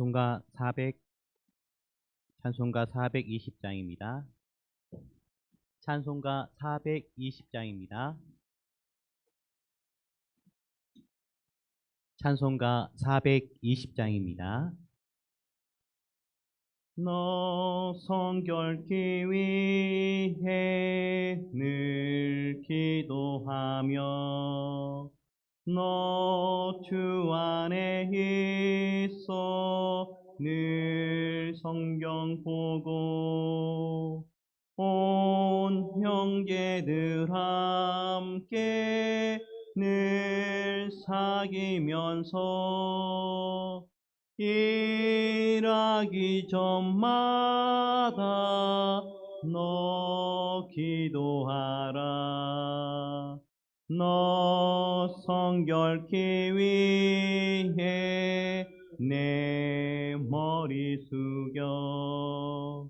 찬송가 420장입니다. 찬송가 420장입니다. 찬송가 420장입니다. 너 성결케 위해 늘 기도하며 너 주 안에 있어 늘 성경 보고 온 형제들 함께 늘 사귀면서 일하기 전마다 너 기도하라. 너 성결케 위해 내 머리 숙여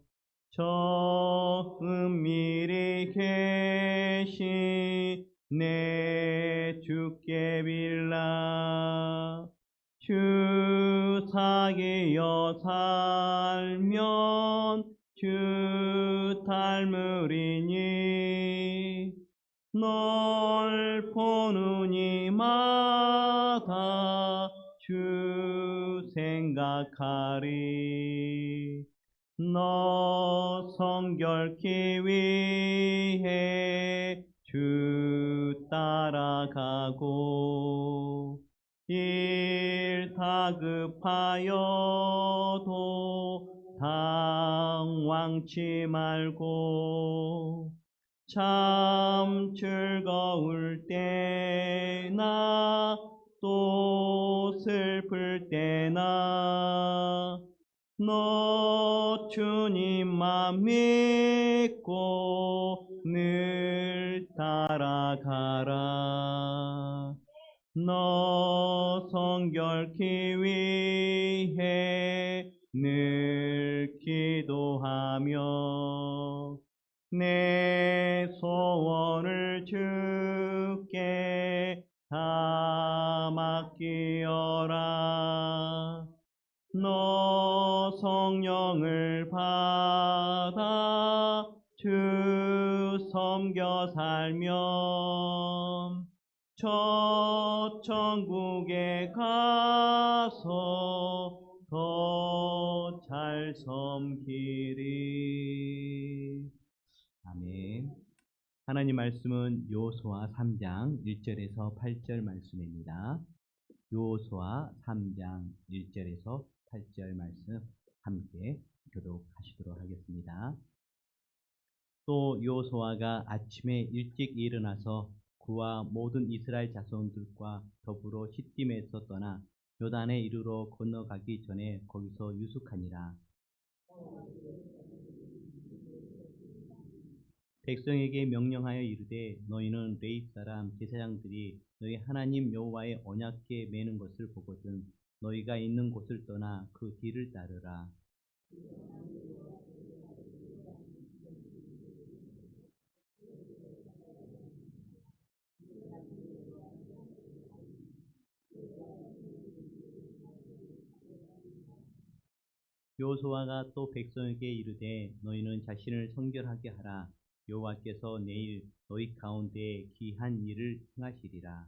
저 은밀히 계신 내 주께 빌라. 주 사귀어 살면 주 닮으리니 널 보는 이마다 주 생각하리. 너 성결케 위해 주 따라가고 일 다급하여도 당황치 말고 참 즐거울 때나 또 슬플 때나 너 주님만 믿고 늘 따라가라. 너 성결케 위해 늘 기도하며 내 소원을 주께 다 맡기어라. 너 성령을 받아 주 섬겨 살면 저 천국에 가서 더 잘 섬기리. 아멘. 하나님 말씀은 여호수아 3장 1절에서 8절 말씀입니다. 여호수아 3장 1절에서 8절 말씀 함께 교독하시도록 하겠습니다. 또 여호수아가 아침에 일찍 일어나서 그와 모든 이스라엘 자손들과 더불어 시딤에서 떠나 요단에 이르러 건너가기 전에 거기서 유숙하니라. 백성에게 명령하여 이르되 너희는 레위 사람 제사장들이 너희 하나님 여호와의 언약궤 매는 것을 보거든 너희가 있는 곳을 떠나 그 뒤를 따르라. 여호수아가 또 백성에게 이르되 너희는 자신을 성결하게 하라. 여호와께서 내일 너희 가운데에 귀한 일을 행하시리라.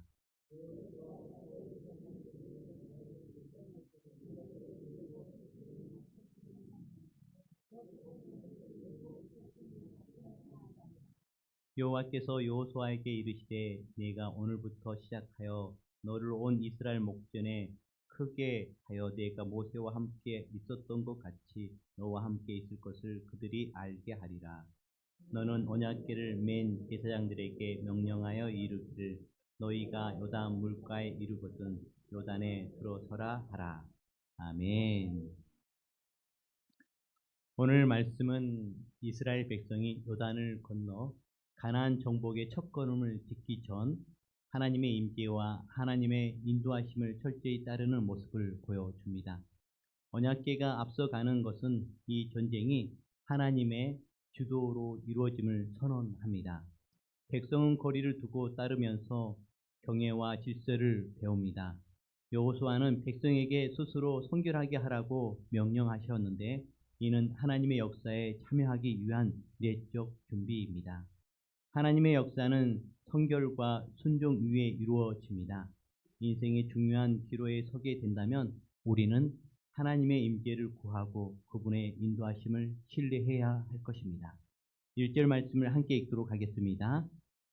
여호와께서 여호수아에게 이르시되 내가 오늘부터 시작하여 너를 온 이스라엘 목전에 크게 하여 내가 모세와 함께 있었던 것 같이 너와 함께 있을 것을 그들이 알게 하리라. 너는 언약궤를 맨 제사장들에게 명령하여 이르기를 너희가 요단 물가에 이르거든 요단에 들어서라 하라. 아멘. 오늘 말씀은 이스라엘 백성이 요단을 건너 가나안 정복의 첫걸음을 딛기 전 하나님의 임재와 하나님의 인도하심을 철저히 따르는 모습을 보여줍니다. 언약궤가 앞서가는 것은 이 전쟁이 하나님의 주도로 이루어짐을 선언합니다. 백성은 거리를 두고 따르면서 경애와 질서를 배웁니다. 여호수아는 백성에게 스스로 성결하게 하라고 명령하셨는데 이는 하나님의 역사에 참여하기 위한 내적 준비입니다. 하나님의 역사는 성결과 순종 위에 이루어집니다. 인생의 중요한 기로에 서게 된다면 우리는 하나님의 임재를 구하고 그분의 인도하심을 신뢰해야 할 것입니다. 1절 말씀을 함께 읽도록 하겠습니다.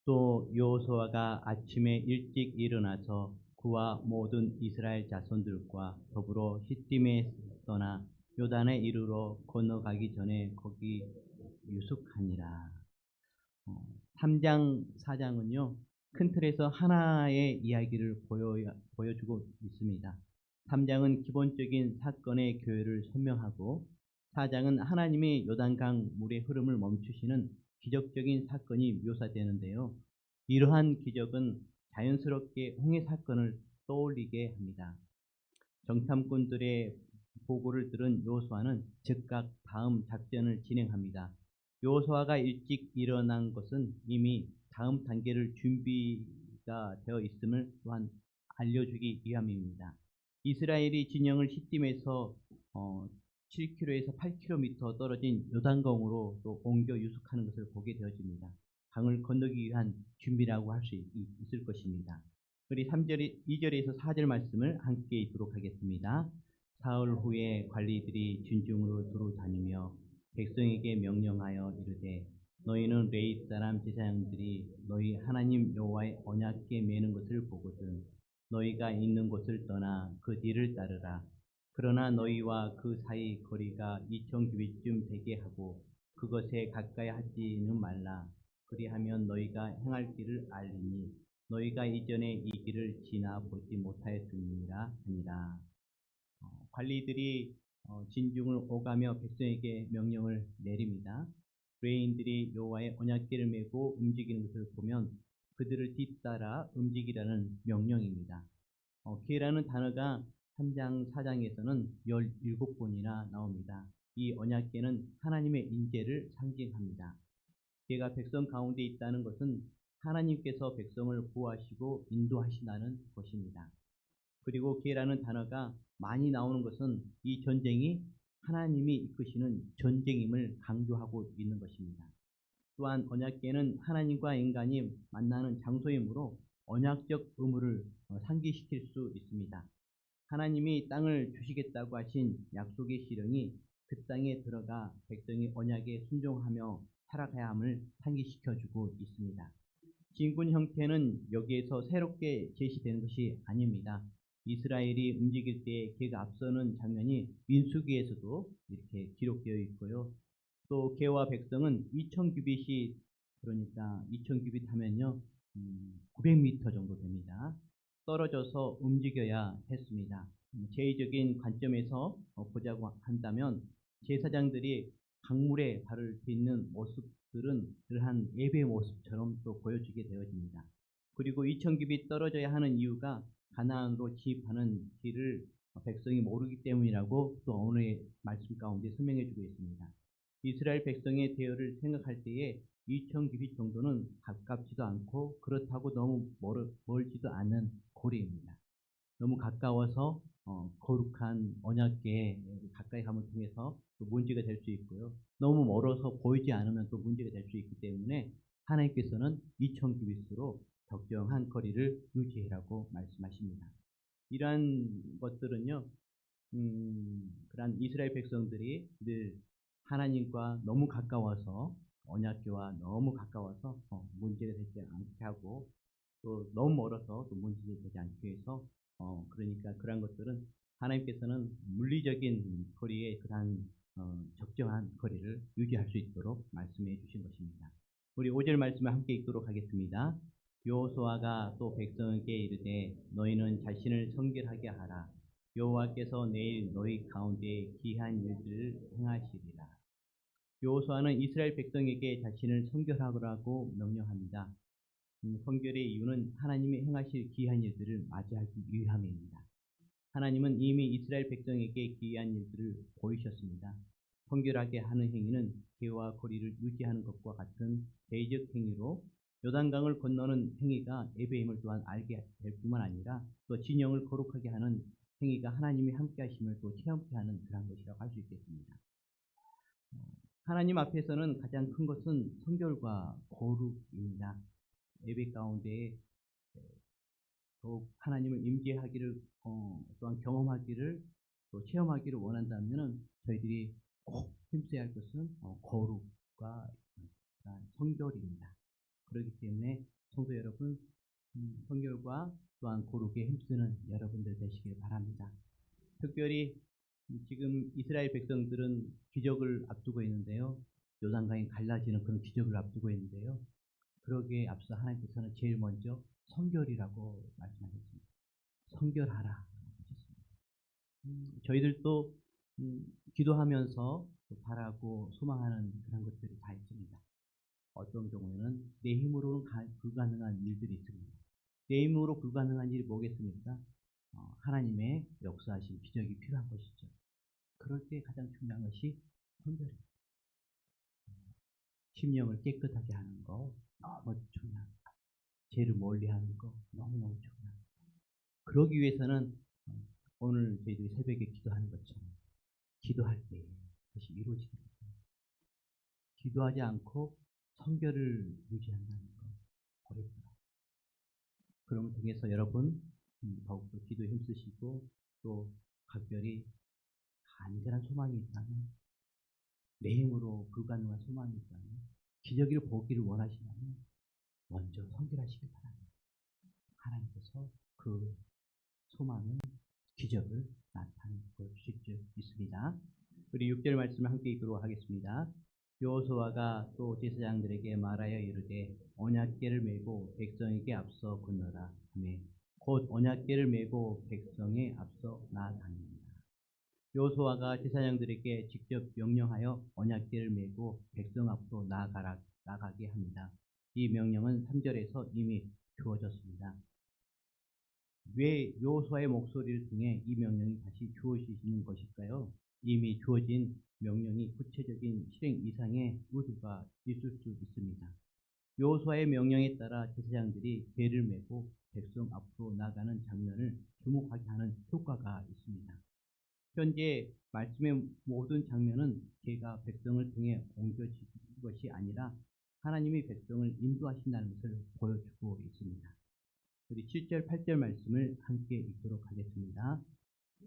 또 여호수아가 아침에 일찍 일어나서 그와 모든 이스라엘 자손들과 더불어 시딤에 떠나 요단에 이르러 건너가기 전에 거기 유숙하니라. 3장, 4장은요, 큰 틀에서 하나의 이야기를 보여주고 있습니다. 3장은 기본적인 사건의 교회를 설명하고 4장은 하나님이 요단강 물의 흐름을 멈추시는 기적적인 사건이 묘사되는데요. 이러한 기적은 자연스럽게 홍해 사건을 떠올리게 합니다. 정탐꾼들의 보고를 들은 여호수아는 즉각 다음 작전을 진행합니다. 여호수아가 일찍 일어난 것은 이미 다음 단계를 준비가 되어 있음을 또한 알려주기 위함입니다. 이스라엘이 진영을 시딤에서 7km에서 8km 떨어진 요단강으로 또 옮겨 유숙하는 것을 보게 되어집니다. 강을 건너기 위한 준비라고 할 수 있을 것입니다. 우리 2절에서 4절 말씀을 함께 읽도록 하겠습니다. 사흘 후에 관리들이 진중으로 두루 다니며 백성에게 명령하여 이르되 너희는 레위 사람 제사장들이 너희 하나님 여호와의 언약궤 매는 것을 보거든 너희가 있는 곳을 떠나 그 뒤를 따르라. 그러나 너희와 그 사이 거리가 2000규빗쯤 되게 하고 그것에 가까이 하지는 말라. 그리하면 너희가 행할 길을 알리니 너희가 이전에 이 길을 지나 보지 못하였음이라 하니라. 관리들이 진중을 오가며 백성에게 명령을 내립니다. 레인들이 여호와의 언약궤를 메고 움직이는 것을 보면 그들을 뒤따라 움직이라는 명령입니다. 궤라는 단어가 3장, 4장에서는 17번이나 나옵니다. 이 언약궤는 하나님의 인재를 상징합니다. 궤가 백성 가운데 있다는 것은 하나님께서 백성을 구하시고 인도하신다는 것입니다. 그리고 궤라는 단어가 많이 나오는 것은 이 전쟁이 하나님이 이끄시는 전쟁임을 강조하고 있는 것입니다. 또한 언약궤는 하나님과 인간이 만나는 장소이므로 언약적 의무를 상기시킬 수 있습니다. 하나님이 땅을 주시겠다고 하신 약속의 실행이 그 땅에 들어가 백성이 언약에 순종하며 살아가야 함을 상기시켜주고 있습니다. 진군 형태는 여기에서 새롭게 제시되는 것이 아닙니다. 이스라엘이 움직일 때 궤가 앞서는 장면이 민수기에서도 이렇게 기록되어 있고요. 또 궤와 백성은 2000규빗이 그러니까 2000규빗 하면요 900m 정도 됩니다. 떨어져서 움직여야 했습니다. 제의적인 관점에서 보자고 한다면 제사장들이 강물에 발을 딛는 모습들은 한 예배의 모습처럼 또 보여지게 되어집니다. 그리고 2000규빗 떨어져야 하는 이유가 가나안으로 진입하는 길을 백성이 모르기 때문이라고 또 오늘의 말씀 가운데 설명해 주고 있습니다. 이스라엘 백성의 대열을 생각할 때에 2000규빗 정도는 가깝지도 않고 그렇다고 너무 멀지도 않은 거리입니다. 너무 가까워서 거룩한 언약궤에 가까이 가면 통해서 또 문제가 될 수 있고요. 너무 멀어서 보이지 않으면 또 문제가 될 수 있기 때문에 하나님께서는 2000규빗으로 적정한 거리를 유지해라고 말씀하십니다. 이러한 것들은요, 그러한 이스라엘 백성들이 늘 하나님과 너무 가까워서 언약궤와 너무 가까워서 문제가 되지 않게 하고 또 너무 멀어서 또 문제가 되지 않게 해서 그러니까 그러한 것들은 하나님께서는 물리적인 거리에 그러한 적정한 거리를 유지할 수 있도록 말씀해 주신 것입니다. 우리 5절 말씀을 함께 읽도록 하겠습니다. 여호수아가 또 백성에게 이르되 너희는 자신을 성결하게 하라. 여호와께서 내일 너희 가운데 기이한 일들을 행하시리라. 여호수아는 이스라엘 백성에게 자신을 성결하라고 명령합니다. 성결의 이유는 하나님이 행하실 기이한 일들을 맞이하기 위함입니다. 하나님은 이미 이스라엘 백성에게 기이한 일들을 보이셨습니다. 성결하게 하는 행위는 궤와 거리를 유지하는 것과 같은 대의적 행위로 요단강을 건너는 행위가 예배임을 또한 알게 될 뿐만 아니라 또 진영을 거룩하게 하는 행위가 하나님이 함께 하심을 또 체험케 하는 그런 것이라고 할 수 있겠습니다. 하나님 앞에서는 가장 큰 것은 성결과 거룩입니다. 예배 가운데 더욱 하나님을 임재하기를 또한 경험하기를 또 체험하기를 원한다면은 저희들이 꼭 힘써야 할 것은 거룩과 성결입니다. 그렇기 때문에 성도 여러분, 성결과 또한 거룩에 힘쓰는 여러분들 되시길 바랍니다. 특별히 지금 이스라엘 백성들은 기적을 앞두고 있는데요. 요단강이 갈라지는 그런 기적을 앞두고 있는데요. 그러기에 앞서 하나님께서는 제일 먼저 성결이라고 말씀하셨습니다. 성결하라. 저희들도 기도하면서 바라고 소망하는 그런 것들이 다 있습니다. 어떤 경우에는 내 힘으로는 불가능한 일들이 있습니다. 내 힘으로 불가능한 일이 뭐겠습니까? 하나님의 역사하신 기적이 필요한 것이죠. 그럴 때 가장 중요한 것이 성결입니다. 심령을 깨끗하게 하는 거 너무 중요합니다. 죄를 멀리하는 거 너무너무 중요합니다. 그러기 위해서는 오늘 저희들이 새벽에 기도하는 것처럼 기도할 때 그것이 이루어지게 됩니다. 기도하지 않고 성결을 유지한다는 건 어렵다. 그런 통해서 여러분 더욱더 기도에 힘쓰시고 또 각별히 간절한 소망이 있다면 내 힘으로 불가능한 소망이 있다면 기적을 보기를 원하시다면 먼저 성결하시길 바랍니다. 하나님께서 그 소망을 기적을 나타내실 수 있습니다. 우리 6절 말씀을 함께 읽도록 하겠습니다. 여호수아가 또 제사장들에게 말하여 이르되 언약궤를 메고 백성에게 앞서 건너라 하며 곧 언약궤를 메고 백성에 앞서 나아갑니다. 여호수아가 제사장들에게 직접 명령하여 언약궤를 메고 백성 앞으로 나가게 합니다. 이 명령은 3절에서 이미 주어졌습니다. 왜 여호수아의 목소리를 통해 이 명령이 다시 주어지는 것일까요? 이미 주어진 명령이 구체적인 실행 이상의 의도가 있을 수 있습니다. 여호수아의 명령에 따라 제사장들이 궤를 메고 백성 앞으로 나가는 장면을 주목하게 하는 효과가 있습니다. 현재 말씀의 모든 장면은 궤가 백성을 통해 옮겨진 것이 아니라 하나님이 백성을 인도하신다는 것을 보여주고 있습니다. 우리 7절, 8절 말씀을 함께 읽도록 하겠습니다.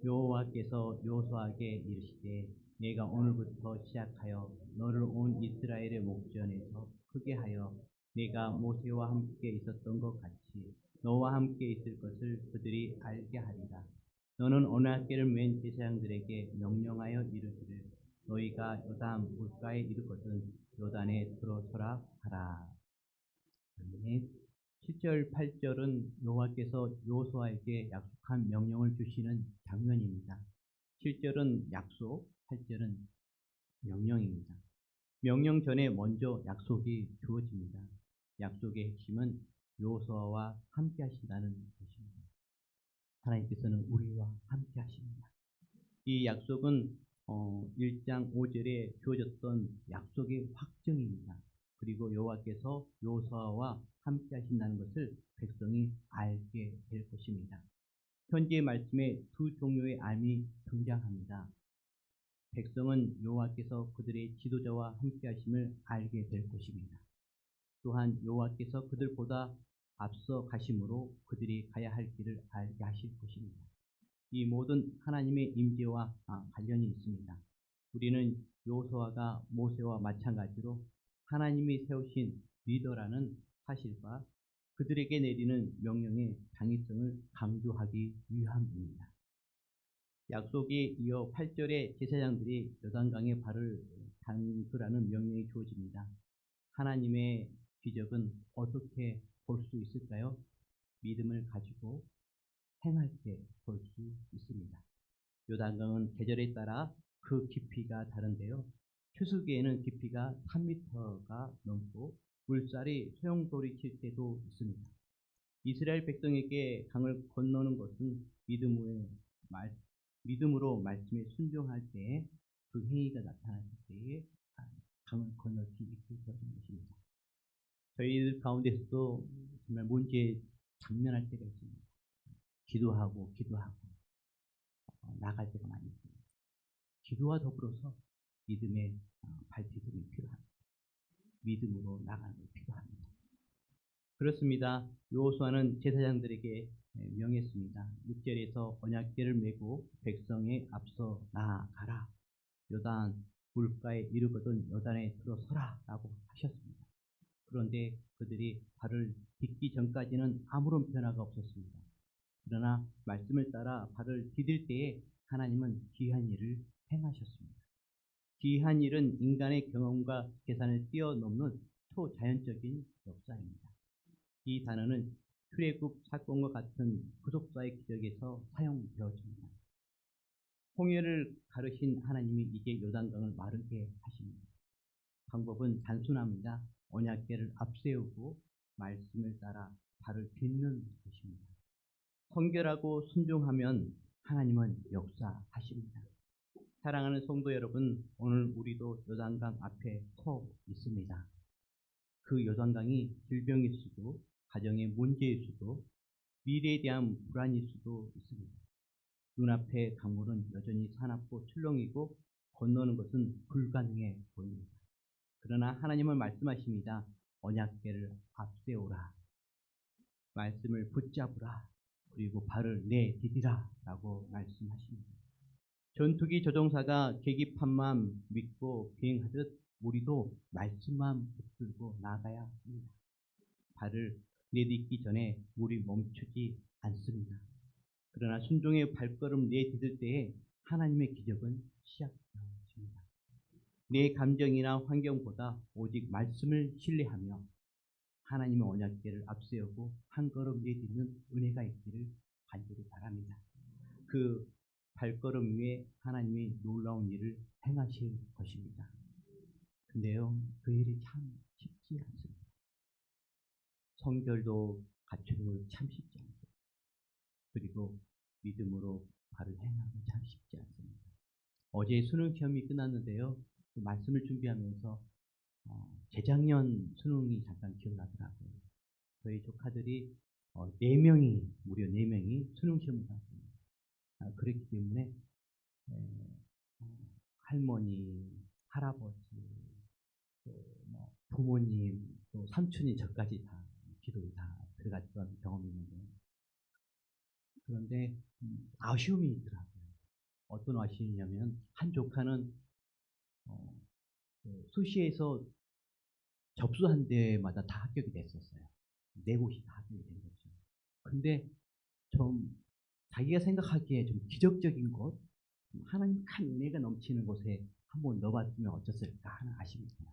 여호와께서 여호수아에게 이르시되 내가 오늘부터 시작하여 너를 온 이스라엘의 목전에서 크게 하여 내가 모세와 함께 있었던 것 같이 너와 함께 있을 것을 그들이 알게 하리라. 너는 언약궤를 맨 제사장들에게 명령하여 이르기를 너희가 요단 물가에 이르거든 요단에 들어서라 하라. 아멘. 7절, 8절은 여호와께서 여호수아에게 약속한 명령을 주시는 장면입니다. 7절은 약속, 8절은 명령입니다. 명령 전에 먼저 약속이 주어집니다. 약속의 핵심은 여호수아와 함께 하신다는 것입니다. 하나님께서는 우리와 함께 하십니다. 이 약속은 1장 5절에 주어졌던 약속의 확정입니다. 그리고 여호와께서 여호수아와 함께 하신다는 것을 백성이 알게 될 것입니다. 현재의 말씀에 두 종류의 암이 등장합니다. 백성은 여호와께서 그들의 지도자와 함께 하심을 알게 될 것입니다. 또한 여호와께서 그들보다 앞서 가심으로 그들이 가야 할 길을 알게 하실 것입니다. 이 모든 하나님의 임재와 관련이 있습니다. 우리는 여호수아가 모세와 마찬가지로 하나님이 세우신 리더라는 사실과 그들에게 내리는 명령의 당위성을 강조하기 위함입니다. 약속이 이어 8절에 제사장들이 요단강에 발을 담그라는 명령이 주어집니다. 하나님의 기적은 어떻게 볼 수 있을까요? 믿음을 가지고 행할 때 볼 수 있습니다. 요단강은 계절에 따라 그 깊이가 다른데요. 추수기에는 깊이가 3m가 넘고 물살이 소용돌이칠 때도 있습니다. 이스라엘 백성에게 강을 건너는 것은 믿음으로 말씀에 순종할 때에 그 행위가 나타났을 때에 강을 건널 수 있게 되어진 것입니다. 저희들 가운데서도 정말 문제에 당면할 때가 있습니다. 기도하고 나갈 때가 많이 있습니다. 기도와 더불어서 믿음의 발디dim이 필요합니다. 믿음으로 나가는 것이 필요합니다. 그렇습니다. 여호수아는 제사장들에게 명했습니다. 6절에서 언약궤를 메고 백성에 앞서 나아가라. 요단 물가에 이르거든 요단에 들어서라 라고 하셨습니다. 그런데 그들이 발을 딛기 전까지는 아무런 변화가 없었습니다. 그러나 말씀을 따라 발을 디딜 때에 하나님은 귀한 일을 행하셨습니다. 귀한 일은 인간의 경험과 계산을 뛰어넘는 초자연적인 역사입니다. 이 단어는 출애굽 사건과 같은 구속사의 기적에서 사용되어집니다. 홍해를 가르신 하나님이 이제 요단강을 마르게 하십니다. 방법은 단순합니다. 언약궤를 앞세우고 말씀을 따라 발을 딛는 것입니다. 성결하고 순종하면 하나님은 역사하십니다. 사랑하는 성도 여러분, 오늘 우리도 요단강 앞에 서 있습니다. 그 요단강이 질병일 수도, 가정의 문제일 수도, 미래에 대한 불안일 수도 있습니다. 눈앞의 강물은 여전히 사납고 출렁이고 건너는 것은 불가능해 보입니다. 그러나 하나님은 말씀하십니다. 언약궤를 앞세우라. 말씀을 붙잡으라. 그리고 발을 내디디라 라고 말씀하십니다. 전투기 조종사가 계기판만 믿고 비행하듯 우리도 말씀만 붙들고 나가야 합니다. 발을 내딛기 전에 우리 멈추지 않습니다. 그러나 순종의 발걸음 내디딜 때에 하나님의 기적은 시작됩니다. 내 감정이나 환경보다 오직 말씀을 신뢰하며 하나님의 언약궤를 앞세우고 한 걸음 내딛는 은혜가 있기를 간절히 바랍니다. 그 발걸음 위에 하나님이 놀라운 일을 행하실 것입니다. 근데요, 그 일이 참 쉽지 않습니다. 성결도 갖추는 걸 참 쉽지 않습니다. 그리고 믿음으로 발을 행하는 참 쉽지 않습니다. 어제 수능 시험이 끝났는데요. 그 말씀을 준비하면서 재작년 수능이 잠깐 기억나더라고요. 저희 조카들이 4명이, 무려 4명이 수능 시험을 봤습니다. 그렇기 때문에 할머니, 할아버지, 또 부모님, 또 삼촌이 저까지 다 기도에 다 들어갔던 경험이 있는데, 그런데 아쉬움이 있더라고요. 어떤 아쉬움이냐면 한 조카는 수시에서 접수한 데마다 다 합격이 됐었어요. 4곳이 다 합격이 된 거죠. 근데 좀 자기가 생각하기에 좀 기적적인 곳, 하나님 큰 은혜가 넘치는 곳에 한번 넣어봤으면 어땠을까 하는 아쉬움이 있어요.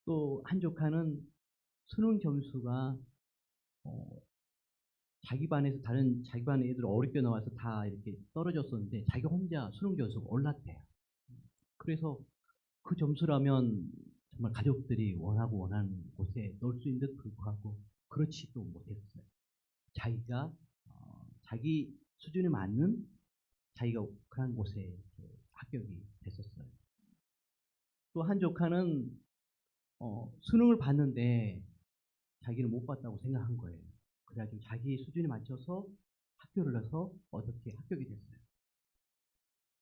또 한 조카는 수능 점수가 자기 반에서 다른 자기 반 애들 어렵게 나와서 다 이렇게 떨어졌었는데 자기 혼자 수능 점수가 올랐대요. 그래서 그 점수라면 정말 가족들이 원하고 원하는 곳에 넣을 수 있는 듯 불구하고 그렇지도 못했어요. 자기가 자기 수준에 맞는 자기가 그런 곳에 합격이 됐었어요. 또 한 조카는 수능을 봤는데 자기는 못 봤다고 생각한 거예요. 그래가지고 자기 수준에 맞춰서 학교를 해서 어떻게 합격이 됐어요.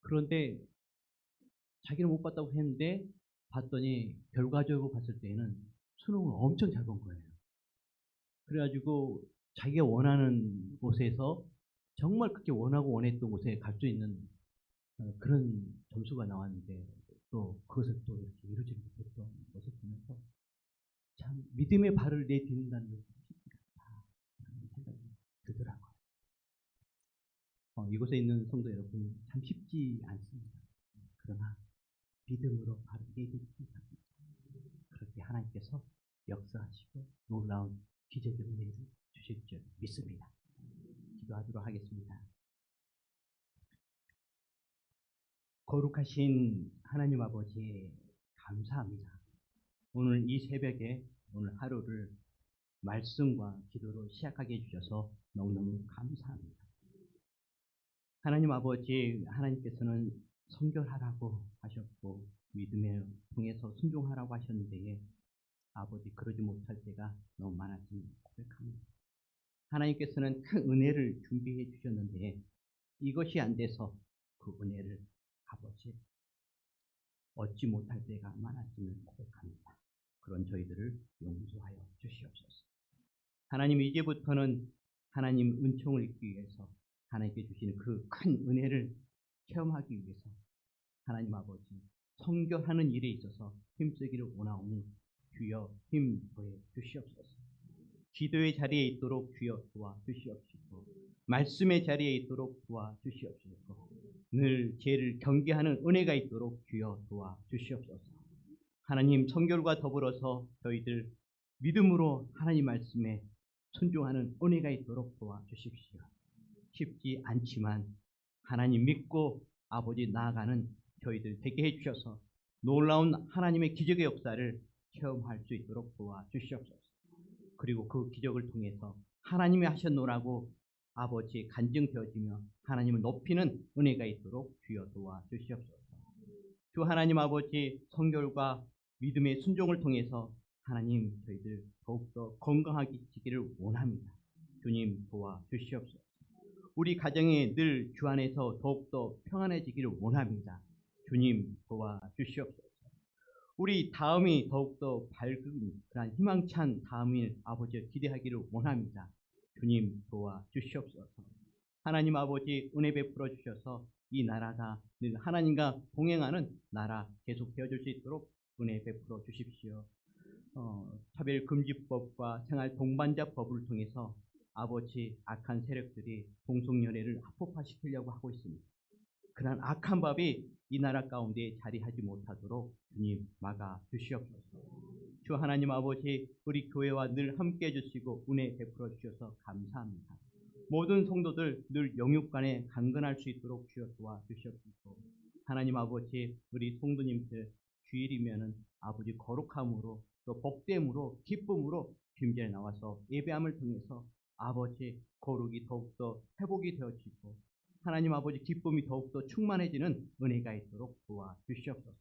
그런데 자기는 못 봤다고 했는데 봤더니 결과적으로 봤을 때는 수능을 엄청 잘 본 거예요. 그래가지고 자기가 원하는 곳에서 정말 그렇게 원하고 원했던 곳에 갈 수 있는 그런 점수가 나왔는데 또 그것을 또 이렇게 이루지 못했던 것을 보면서 참 믿음의 발을 내딛는다는 것이 쉽지 않다라는 생각이 들더라고요. 이곳에 있는 성도 여러분 참 쉽지 않습니다. 그러나 믿음으로 발을 내딛기 바랍니다. 그렇게 하나님께서 역사하시고 놀라운 기적의 은혜를 주실 줄 믿습니다. 기도하도록 하겠습니다. 거룩하신 하나님 아버지 감사합니다. 오늘 이 새벽에 오늘 하루를 말씀과 기도로 시작하게 해주셔서 너무너무 감사합니다. 하나님 아버지, 하나님께서는 성결하라고 하셨고 믿음에 통해서 순종하라고 하셨는데 아버지 그러지 못할 때가 너무 많았음을 고백합니다. 하나님께서는 큰 은혜를 준비해 주셨는데 이것이 안 돼서 그 은혜를 아버지 얻지 못할 때가 많았음을 고백합니다. 그런 저희들을 용서하여 주시옵소서. 하나님 이제부터는 하나님 은총을 입기 위해서 하나님께 주시는 그 큰 은혜를 체험하기 위해서 하나님 아버지 선교하는 일에 있어서 힘쓰기를 원하오니 주여 힘 더해 주시옵소서. 기도의 자리에 있도록 주여 도와주시옵시고 말씀의 자리에 있도록 도와주시옵시고 늘 죄를 경계하는 은혜가 있도록 주여 도와주시옵소서. 하나님 선교과 더불어서 저희들 믿음으로 하나님 말씀에 순종하는 은혜가 있도록 도와주십시오. 쉽지 않지만 하나님 믿고 아버지 나아가는 저희들 되게 해주셔서 놀라운 하나님의 기적의 역사를 체험할 수 있도록 도와주시옵소서. 그리고 그 기적을 통해서 하나님이 하셨노라고 아버지 간증되어지며 하나님을 높이는 은혜가 있도록 주여 도와주시옵소서. 주 하나님 아버지 성결과 믿음의 순종을 통해서 하나님 저희들 더욱더 건강하기를 원합니다. 주님 도와주시옵소서. 우리 가정이 늘 주 안에서 더욱더 평안해지기를 원합니다. 주님 도와주시옵소서. 우리 다음이 더욱더 밝은 그런 희망찬 다음일 아버지를 기대하기를 원합니다. 주님 도와주시옵소서. 하나님 아버지 은혜 베풀어 주셔서 이 나라가 늘 하나님과 동행하는 나라 계속 되어줄 수 있도록 은혜 베풀어 주십시오. 차별금지법과 생활 동반자법을 통해서 아버지 악한 세력들이 동성연애를 합법화시키려고 하고 있습니다. 그러한 악한 법이 이 나라 가운데 자리하지 못하도록 주님 막아 주시옵소서. 주 하나님 아버지 우리 교회와 늘 함께해 주시고 은혜 베풀어 주셔서 감사합니다. 모든 성도들 늘 영육간에 강건할 수 있도록 주여 도와주시옵소서. 하나님 아버지 우리 성도님들 주일이면은 아버지 거룩함으로 또 복됨으로 기쁨으로 주임전에 나와서 예배함을 통해서 아버지 거룩이 더욱더 회복이 되어지고 하나님 아버지 기쁨이 더욱더 충만해지는 은혜가 있도록 도와주시옵소서.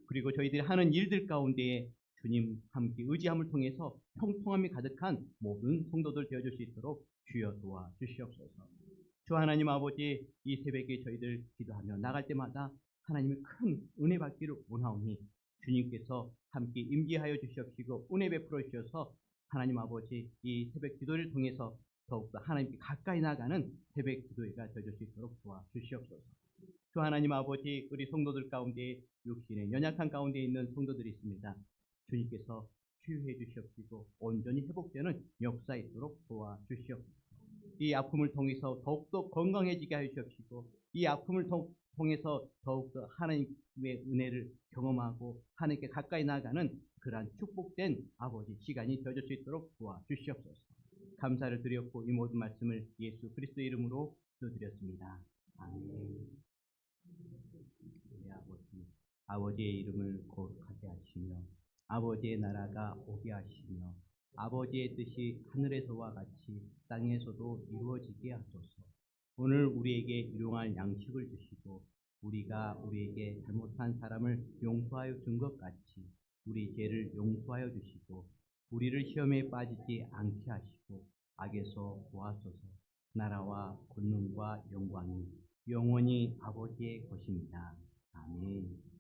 그리고 저희들이 하는 일들 가운데에 주님 함께 의지함을 통해서 평통함이 가득한 모든 성도들 되어줄 수 있도록 주여 도와주시옵소서. 주 하나님 아버지 이 새벽에 저희들 기도하며 나갈 때마다 하나님의 큰 은혜 받기를 원하오니 주님께서 함께 임재하여 주시옵시고 은혜 베풀어 주셔서 하나님 아버지 이 새벽 기도를 통해서 더욱더 하나님께 가까이 나가는 새벽 기도회가 되어줄 수 있도록 도와주시옵소서. 주 하나님 아버지 우리 성도들 가운데 육신의 연약한 가운데 있는 성도들이 있습니다. 주님께서 치유해 주시옵시고 온전히 회복되는 역사 있도록 도와주시옵소서. 이 아픔을 통해서 더욱더 건강해지게 하시옵시고 이 아픔을 통해서 더욱더 하나님의 은혜를 경험하고 하나님께 가까이 나가는 그러한 축복된 아버지 시간이 되어줄 수 있도록 도와주시옵소서. 감사를 드렸고 이 모든 말씀을 예수 그리스도의 이름으로 기도드렸습니다. 아멘. 우리 아버지의 이름을 거룩하게 하시며 아버지의 나라가 오게 하시며 아버지의 뜻이 하늘에서와 같이 땅에서도 이루어지게 하소서. 오늘 우리에게 일용할 양식을 주시고 우리가 우리에게 잘못한 사람을 용서하여 준 것 같이 우리 죄를 용서하여 주시고 우리를 시험에 빠지지 않게 하시고 악에서 구하소서. 나라와 권능과 영광이 영원히 아버지의 것입니다. 아멘.